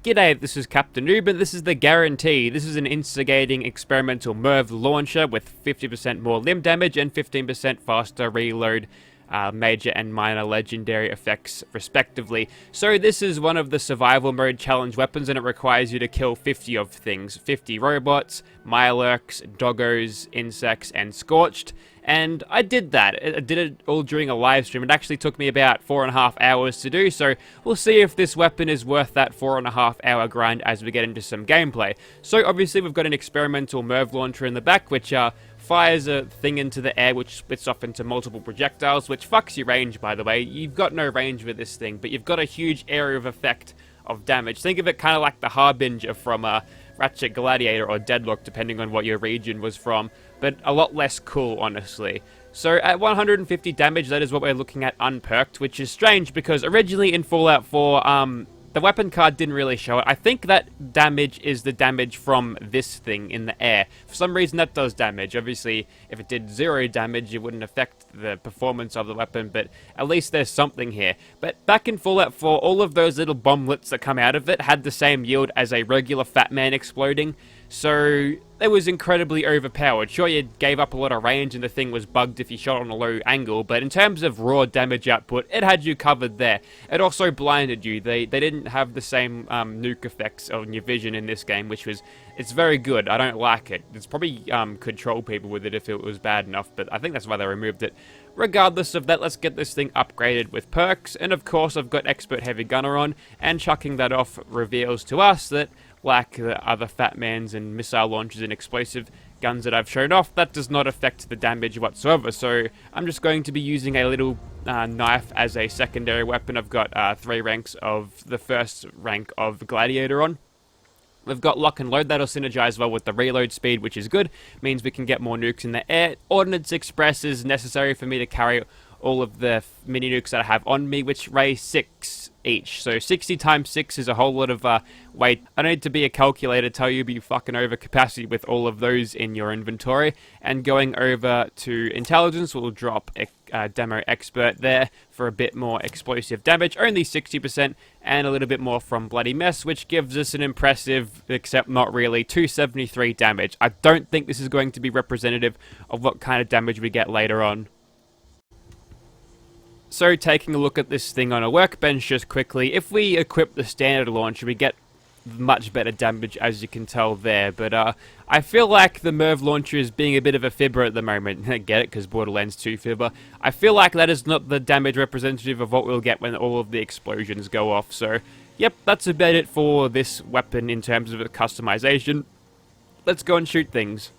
G'day, this is Captainoob, and this is the guarantee. This is an instigating experimental MIRV launcher with 50% more limb damage and 15% faster reload, major and minor legendary effects respectively. So this is one of the survival mode challenge weapons, and it requires you to kill 50 of things. 50 robots, Mirlurks, doggos, insects, and scorched. And I did that. I did it all during a live stream. It actually took me about 4.5 hours to do, so we'll see if this weapon is worth that 4.5 hour grind as we get into some gameplay. So obviously we've got an experimental MIRV launcher in the back, which fires a thing into the air, which splits off into multiple projectiles, which fucks your range, by the way. You've got no range with this thing, but you've got a huge area of effect of damage. Think of it kind of like the Harbinger from Ratchet Gladiator or Deadlock, depending on what your region was from, but a lot less cool, honestly. So at 150 damage, that is what we're looking at unperked, which is strange because originally in Fallout 4, the weapon card didn't really show it. I think that damage is the damage from this thing in the air. For some reason, that does damage. Obviously, if it did 0 damage, it wouldn't affect the performance of the weapon, but at least there's something here. But back in Fallout 4, all of those little bomblets that come out of it had the same yield as a regular Fat Man exploding, so it was incredibly overpowered. Sure, you gave up a lot of range and the thing was bugged if you shot on a low angle, but in terms of raw damage output, it had you covered there. It also blinded you. They didn't have the same nuke effects on your vision in this game, which was, it's very good. I don't like it. It's probably control people with it if it was bad enough, but I think that's why they removed it. Regardless of that, let's get this thing upgraded with perks, and of course I've got Expert Heavy Gunner on, and chucking that off reveals to us that, like the other Fat Mans and missile launchers and explosive guns that I've shown off, that does not affect the damage whatsoever. So I'm just going to be using a little knife as a secondary weapon. I've got 3 ranks of the first rank of Gladiator on. We've got Lock and Load, that'll synergize well with the reload speed, which is good. Means we can get more nukes in the air. Ordnance Express is necessary for me to carry all of the mini nukes that I have on me, which weigh 6 each. So 60 times 6 is a whole lot of weight. I don't need to be a calculator to tell you, but you fucking over capacity with all of those in your inventory. And going over to Intelligence, we'll drop a Demo Expert there for a bit more explosive damage, only 60%, and a little bit more from Bloody Mess, which gives us an impressive, except not really, 273 damage. I don't think this is going to be representative of what kind of damage we get later on. So taking a look at this thing on a workbench just quickly, if we equip the standard launcher, we get much better damage, as you can tell there, but I feel like the MIRV launcher is being a bit of a fibber at the moment. Get it? Because Borderlands 2 fibber. I feel like that is not the damage representative of what we'll get when all of the explosions go off, so yep, that's about it for this weapon in terms of customization. Let's go and shoot things.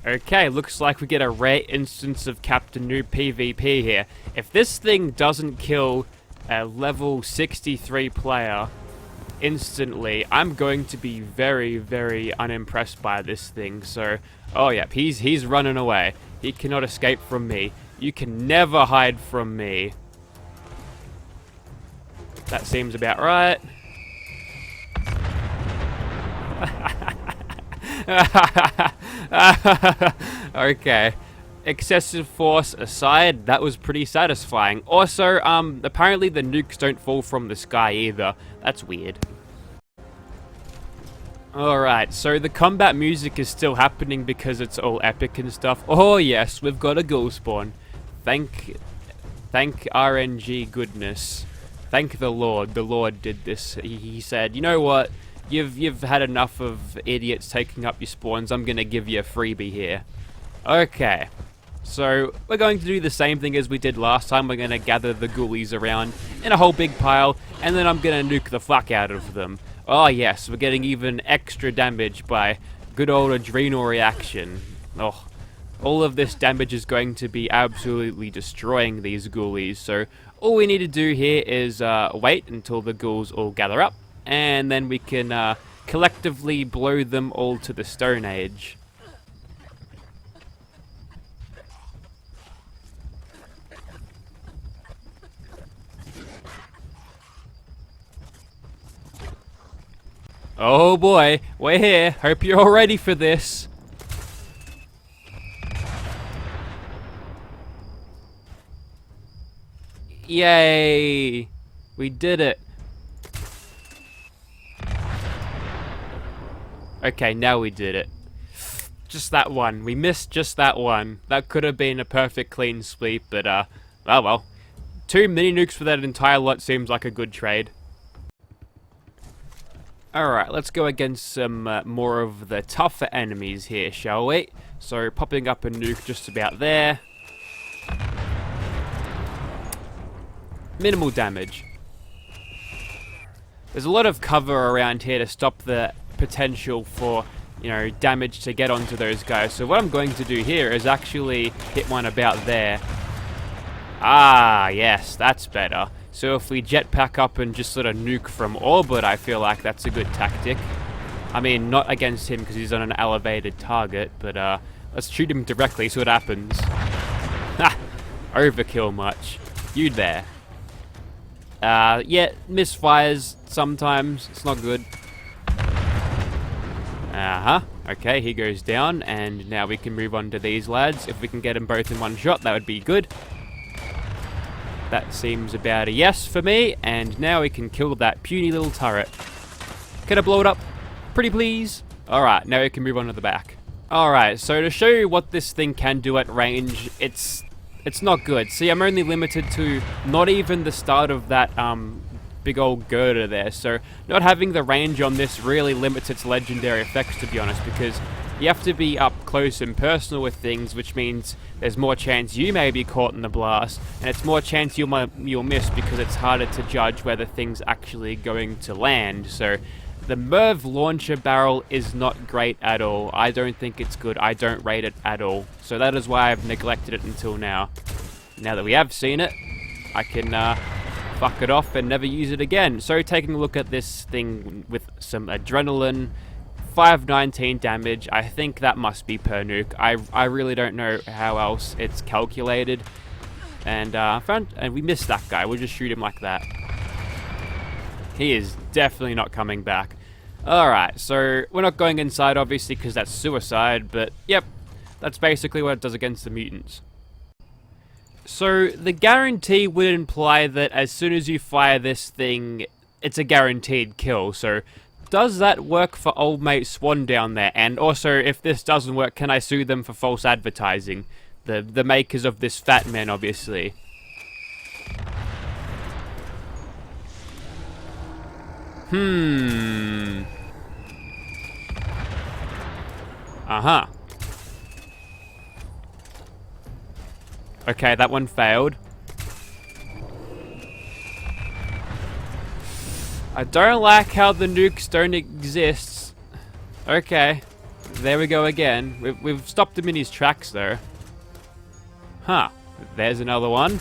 Okay, looks like we get a rare instance of Captainoob PvP here. If this thing doesn't kill a level 63 player instantly, I'm going to be very, very unimpressed by this thing. So, oh yeah, he's running away. He cannot escape from me. You can never hide from me. That seems about right. Okay. Excessive force aside, that was pretty satisfying. Also, apparently the nukes don't fall from the sky either. That's weird. Alright, so the combat music is still happening because it's all epic and stuff. Oh yes, we've got a ghoul spawn. Thank RNG goodness. Thank the Lord. The Lord did this. He said, you know what? You've had enough of idiots taking up your spawns. I'm gonna give you a freebie here. Okay. So, we're going to do the same thing as we did last time. We're going to gather the ghoulies around in a whole big pile, and then I'm going to nuke the fuck out of them. Oh yes, we're getting even extra damage by good old adrenal reaction. Oh, all of this damage is going to be absolutely destroying these ghoulies, so all we need to do here is wait until the ghouls all gather up, and then we can collectively blow them all to the Stone Age. Oh boy, we're here. Hope you're all ready for this. Yay! We did it. Okay, now we did it. Just that one. We missed just that one. That could have been a perfect clean sweep, but oh well. 2 mini nukes for that entire lot seems like a good trade. Alright, let's go against some more of the tougher enemies here, shall we? So, popping up a nuke just about there. Minimal damage. There's a lot of cover around here to stop the potential for, you know, damage to get onto those guys. So what I'm going to do here is actually hit one about there. Ah, yes, that's better. So if we jetpack up and just sort of nuke from orbit, I feel like that's a good tactic. I mean, not against him because he's on an elevated target, but let's shoot him directly, see what happens. Ha! Overkill much. You there. Yeah, misfires sometimes. It's not good. Okay, he goes down, and now we can move on to these lads. If we can get them both in one shot, that would be good. That seems about a yes for me, and now we can kill that puny little turret. Can I blow it up? Pretty please? Alright, now we can move on to the back. Alright, so to show you what this thing can do at range, it's not good. See, I'm only limited to not even the start of that big old girder there, so not having the range on this really limits its legendary effects, to be honest, because you have to be up close and personal with things, which means there's more chance you may be caught in the blast, and it's more chance you'll miss because it's harder to judge whether things actually going to land. So the MIRV Launcher barrel is not great at all. I don't think it's good. I don't rate it at all. So that is why I've neglected it until now. Now that we have seen it, I can fuck it off and never use it again. So taking a look at this thing with some adrenaline, 519 damage. I think that must be per nuke. I really don't know how else it's calculated. And we missed that guy. We'll just shoot him like that. He is definitely not coming back. Alright, so we're not going inside obviously because that's suicide, but yep, that's basically what it does against the mutants. So the guarantee would imply that as soon as you fire this thing, it's a guaranteed kill. So does that work for old mate Swan down there? And also, if this doesn't work, can I sue them for false advertising? The makers of this Fat Man, obviously. Uh-huh. Okay, that one failed. I don't like how the nukes don't exist. Okay, there we go again. We've stopped him in his tracks though. Huh, there's another one.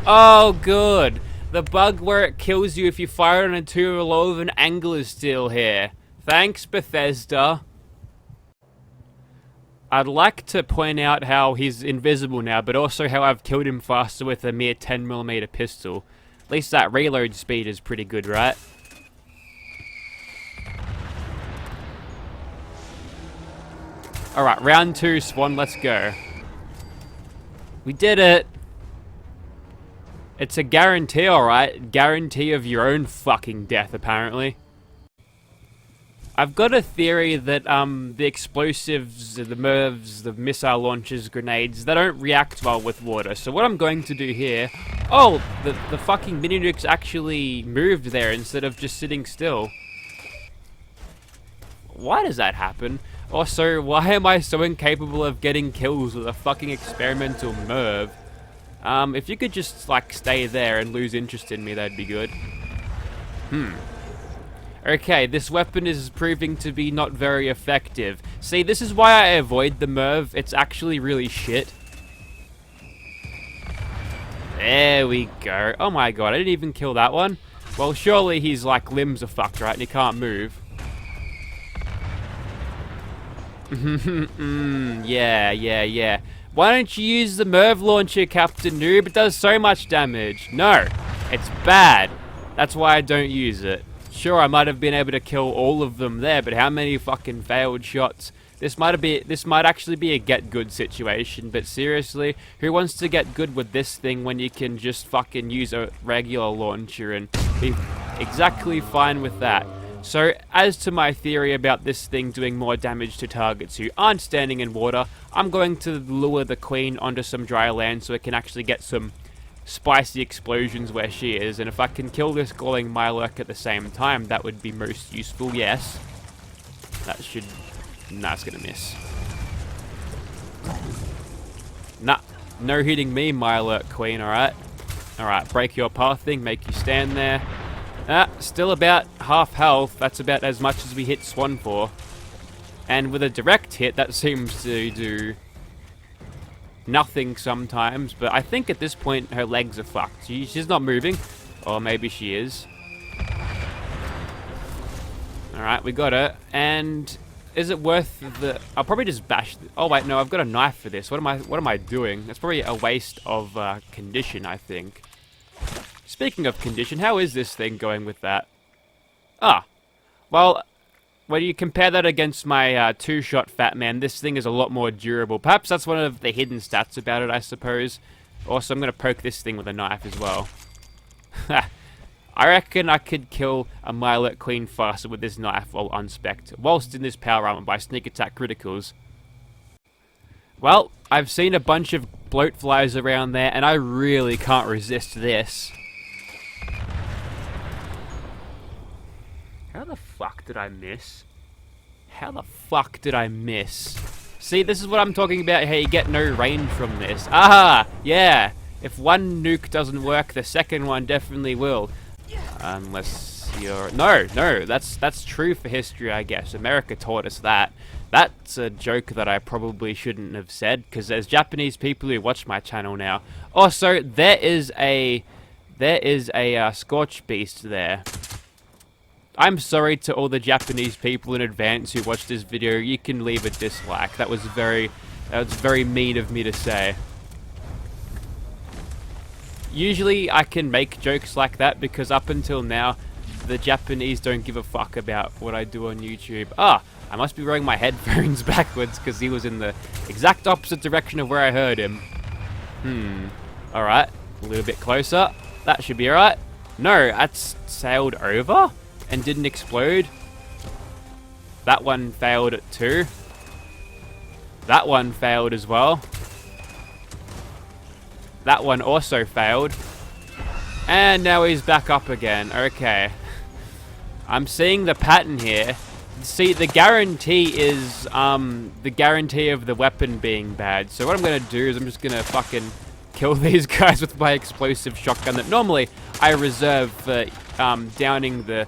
Oh good. The bug where it kills you if you fire on a too low of an angle is still here. Thanks, Bethesda. I'd like to point out how he's invisible now, but also how I've killed him faster with a mere 10mm pistol. At least that reload speed is pretty good, right? Alright, round 2, Swan, let's go. We did it! It's a guarantee, alright? Guarantee of your own fucking death, apparently. I've got a theory that the explosives, the MIRVs, the missile launchers, grenades, they don't react well with water. So what I'm going to do here... Oh, the fucking mini nukes actually moved there instead of just sitting still. Why does that happen? Also, why am I so incapable of getting kills with a fucking experimental MIRV? If you could just, like, stay there and lose interest in me, that'd be good. Okay, this weapon is proving to be not very effective. See, this is why I avoid the MIRV. It's actually really shit. There we go. Oh my god, I didn't even kill that one. Well, surely his, like, limbs are fucked, right? And he can't move. Yeah. Why don't you use the MIRV Launcher, Captainoob? It does so much damage. No, it's bad. That's why I don't use it. Sure, I might have been able to kill all of them there, but how many fucking failed shots? This might actually be a get good situation, but seriously, who wants to get good with this thing when you can just fucking use a regular launcher and be exactly fine with that? So, as to my theory about this thing doing more damage to targets who aren't standing in water, I'm going to lure the queen onto some dry land so it can actually get some spicy explosions where she is, and if I can kill this glowing Mirelurk at the same time, that would be most useful, yes. That should... Nah, it's gonna miss. Nah, no hitting me, Mirelurk queen, alright? Alright, break your pathing, make you stand there. Still about half health. That's about as much as we hit Swan for. And with a direct hit, that seems to do nothing sometimes. But I think at this point, her legs are fucked. She's not moving. Or maybe she is. Alright, we got her. And is it worth the... I'll probably just bash... Oh wait, no, I've got a knife for this. What am I doing? That's probably a waste of condition, I think. Speaking of condition, how is this thing going with that? Well, when you compare that against my two-shot Fat Man, this thing is a lot more durable. Perhaps that's one of the hidden stats about it, I suppose. Also, I'm going to poke this thing with a knife as well. I reckon I could kill a Mirelurk Queen faster with this knife while unspec'd, whilst in this power armor by sneak attack criticals. Well, I've seen a bunch of bloat flies around there, and I really can't resist this. How the fuck did I miss? How the fuck did I miss? See, this is what I'm talking about, how you get no range from this. Aha! Yeah! If one nuke doesn't work, the second one definitely will. Unless you're... No, that's true for history, I guess. America taught us that. That's a joke that I probably shouldn't have said, because there's Japanese people who watch my channel now. Also, there is a Scorch Beast there. I'm sorry to all the Japanese people in advance who watched this video. You can leave a dislike. That was very mean of me to say. Usually I can make jokes like that because up until now, the Japanese don't give a fuck about what I do on YouTube. I must be wearing my headphones backwards because he was in the exact opposite direction of where I heard him. Alright, a little bit closer. That should be alright. No, that's sailed over and didn't explode. That one failed at 2. That one failed as well. That one also failed. And now he's back up again. Okay. I'm seeing the pattern here. See, the guarantee is the guarantee of the weapon being bad. So what I'm going to do is I'm just going to fucking kill these guys with my explosive shotgun that normally I reserve for downing the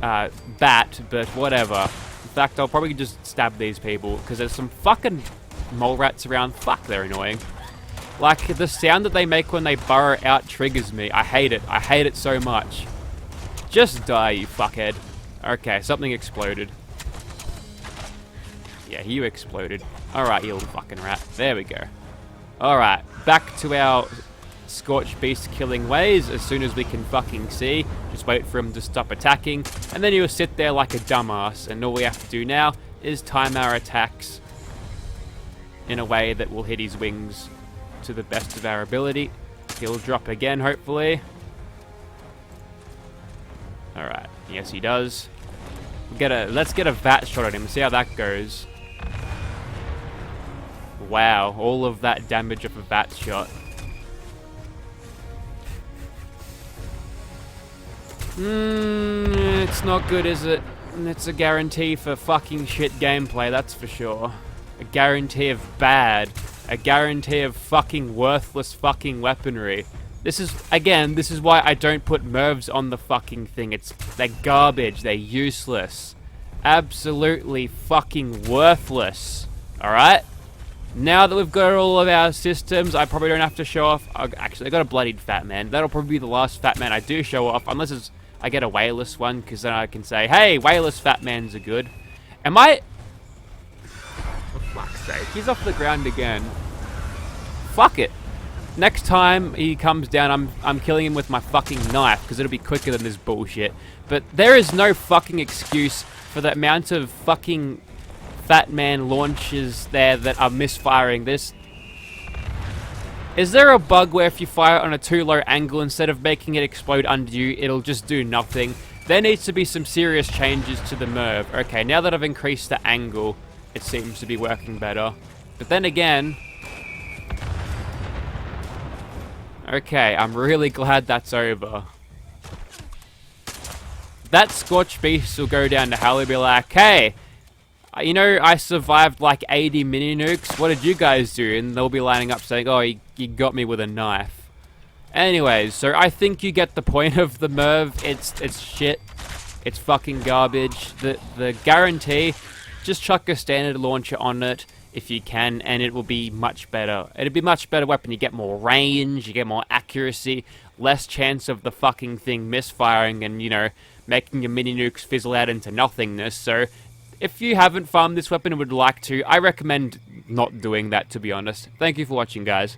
bat, but whatever. In fact, I'll probably just stab these people because there's some fucking mole rats around. Fuck, they're annoying. Like, the sound that they make when they burrow out triggers me. I hate it. I hate it so much. Just die, you fuckhead. Okay, something exploded. Yeah, you exploded. Alright, you little fucking rat. There we go. Alright, back to our Scorch Beast killing ways as soon as we can fucking see. Just wait for him to stop attacking. And then he'll sit there like a dumbass. And all we have to do now is time our attacks in a way that will hit his wings to the best of our ability. He'll drop again, hopefully. Alright, yes he does. Let's get a VAT shot at him, see how that goes. Wow, all of that damage of a VAT shot. It's not good, is it? It's a guarantee for fucking shit gameplay, that's for sure. A guarantee of bad. A guarantee of fucking worthless fucking weaponry. This is why I don't put MIRVs on the fucking thing. They're garbage. They're useless. Absolutely fucking worthless. Alright? Now that we've got all of our systems, I probably don't have to show off... Actually, I got a bloodied Fat Man. That'll probably be the last Fat Man I do show off. Unless I get a Whaleless one, because then I can say, hey, Whaleless Fat Mans are good. Am I... For fuck's sake, he's off the ground again. Fuck it. Next time he comes down, I'm killing him with my fucking knife, because it'll be quicker than this bullshit. But there is no fucking excuse for the amount of fucking Fat Man launches there that are misfiring this. Is there a bug where if you fire on a too low angle, instead of making it explode under you, it'll just do nothing? There needs to be some serious changes to the MIRV. Okay, now that I've increased the angle, it seems to be working better. But then again... Okay, I'm really glad that's over. That Scorched Beast will go down to hell and be like, hey, you know, I survived like 80 mini nukes. What did you guys do? And they'll be lining up saying, oh, you got me with a knife. Anyways, so I think you get the point of the MIRV. It's shit. It's fucking garbage. The guarantee, just chuck a standard launcher on it if you can, and it will be much better. It'll be much better weapon. You get more range, you get more accuracy, less chance of the fucking thing misfiring and, you know, making your mini nukes fizzle out into nothingness. So if you haven't farmed this weapon and would like to, I recommend not doing that, to be honest. Thank you for watching, guys.